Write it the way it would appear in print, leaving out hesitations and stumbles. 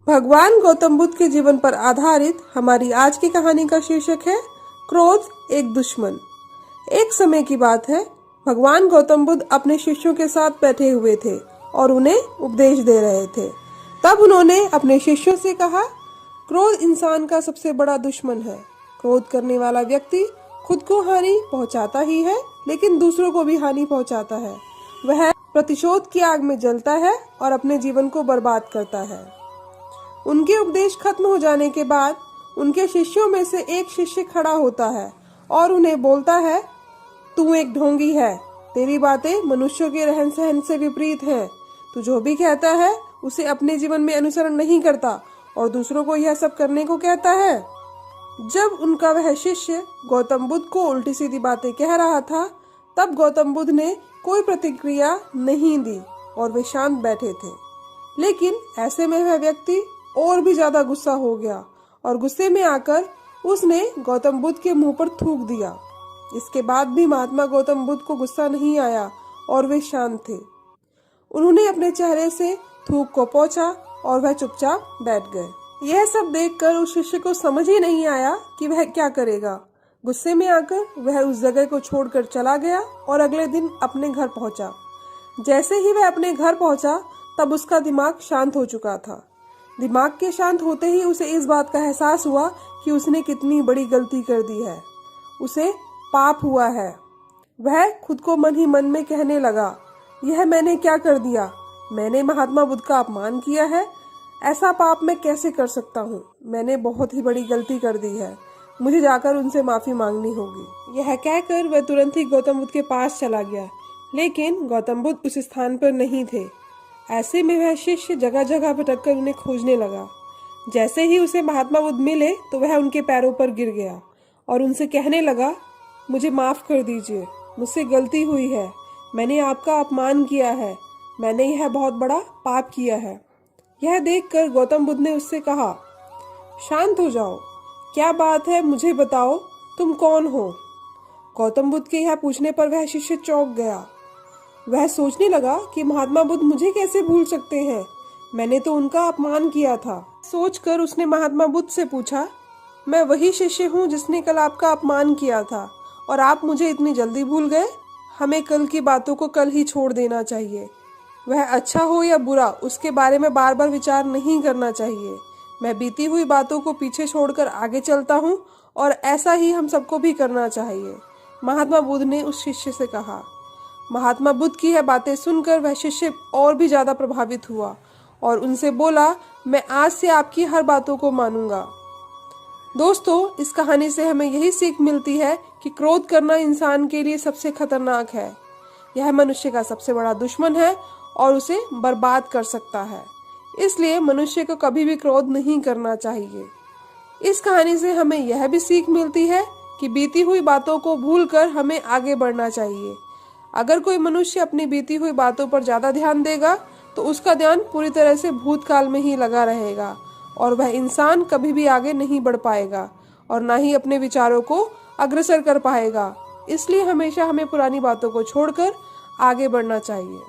भगवान गौतम बुद्ध के जीवन पर आधारित हमारी आज की कहानी का शीर्षक है क्रोध एक दुश्मन। एक समय की बात है, भगवान गौतम बुद्ध अपने शिष्यों के साथ बैठे हुए थे और उन्हें उपदेश दे रहे थे। तब उन्होंने अपने शिष्यों से कहा, क्रोध इंसान का सबसे बड़ा दुश्मन है। क्रोध करने वाला व्यक्ति खुद को हानि पहुंचाता ही है, लेकिन दूसरों को भी हानि पहुंचाता है। वह प्रतिशोध की आग में जलता है और अपने जीवन को बर्बाद करता है। उनके उपदेश खत्म हो जाने के बाद उनके शिष्यों में से एक शिष्य खड़ा होता है और उन्हें बोलता है, तू एक ढोंगी है, तेरी बातें मनुष्यों के रहन सहन से विपरीत हैं। तू जो भी कहता है उसे अपने जीवन में अनुसरण नहीं करता और दूसरों को यह सब करने को कहता है। जब उनका वह शिष्य गौतम बुद्ध को उल्टी सीधी बातें कह रहा था, तब गौतम बुद्ध ने कोई प्रतिक्रिया नहीं दी और वे शांत बैठे थे। लेकिन ऐसे में वह व्यक्ति और भी ज्यादा गुस्सा हो गया और गुस्से में आकर उसने गौतम बुद्ध के मुंह पर थूक दिया। इसके बाद भी महात्मा गौतम बुद्ध को गुस्सा नहीं आया और वे शांत थे। उन्होंने अपने चेहरे से थूक को पोंछा और वह चुपचाप बैठ गए। यह सब देखकर उस शिष्य को समझ ही नहीं आया कि वह क्या करेगा। गुस्से में आकर वह उस जगह को छोड़कर चला गया और अगले दिन अपने घर पहुंचा। जैसे ही वह अपने घर पहुंचा, तब उसका दिमाग शांत हो चुका था। दिमाग के शांत होते ही उसे इस बात का एहसास हुआ कि उसने कितनी बड़ी गलती कर दी है। उसे पाप हुआ है। वह खुद को मन ही मन में कहने लगा, यह मैंने क्या कर दिया? मैंने महात्मा बुद्ध का अपमान किया है। ऐसा पाप मैं कैसे कर सकता हूँ? मैंने बहुत ही बड़ी गलती कर दी है। मुझे जाकर उनसे माफी मांगनी होगी। यह कहकर वह तुरंत ही गौतम बुद्ध के पास चला गया, लेकिन गौतम बुद्ध उस स्थान पर नहीं थे। ऐसे में वह शिष्य जगह जगह भटक कर उन्हें खोजने लगा। जैसे ही उसे महात्मा बुद्ध मिले तो वह उनके पैरों पर गिर गया और उनसे कहने लगा, मुझे माफ कर दीजिए, मुझसे गलती हुई है। मैंने आपका अपमान किया है। मैंने यह बहुत बड़ा पाप किया है। यह देखकर गौतम बुद्ध ने उससे कहा, शांत हो जाओ, क्या बात है, मुझे बताओ, तुम कौन हो? गौतम बुद्ध के यह पूछने पर वह शिष्य चौंक गया। वह सोचने लगा कि महात्मा बुद्ध मुझे कैसे भूल सकते हैं? मैंने तो उनका अपमान किया था। सोचकर उसने महात्मा बुद्ध से पूछा, मैं वही शिष्य हूँ जिसने कल आपका अपमान किया था और आप मुझे इतनी जल्दी भूल गए? हमें कल की बातों को कल ही छोड़ देना चाहिए। वह अच्छा हो या बुरा, उसके बारे में बार बार विचार नहीं करना चाहिए। मैं बीती हुई बातों को पीछे छोड़कर आगे चलता हूँ और ऐसा ही हम सबको भी करना चाहिए, महात्मा बुद्ध ने उस शिष्य से कहा। महात्मा बुद्ध की यह बातें सुनकर वह शिष्य और भी ज्यादा प्रभावित हुआ और उनसे बोला, मैं आज से आपकी हर बातों को मानूंगा। दोस्तों, इस कहानी से हमें यही सीख मिलती है कि क्रोध करना इंसान के लिए सबसे खतरनाक है। यह मनुष्य का सबसे बड़ा दुश्मन है और उसे बर्बाद कर सकता है। इसलिए मनुष्य को कभी भी क्रोध नहीं करना चाहिए। इस कहानी से हमें यह भी सीख मिलती है कि बीती हुई बातों को भूलकर हमें आगे बढ़ना चाहिए। अगर कोई मनुष्य अपनी बीती हुई बातों पर ज्यादा ध्यान देगा तो उसका ध्यान पूरी तरह से भूतकाल में ही लगा रहेगा और वह इंसान कभी भी आगे नहीं बढ़ पाएगा और ना ही अपने विचारों को अग्रसर कर पाएगा। इसलिए हमेशा हमें पुरानी बातों को छोड़कर आगे बढ़ना चाहिए।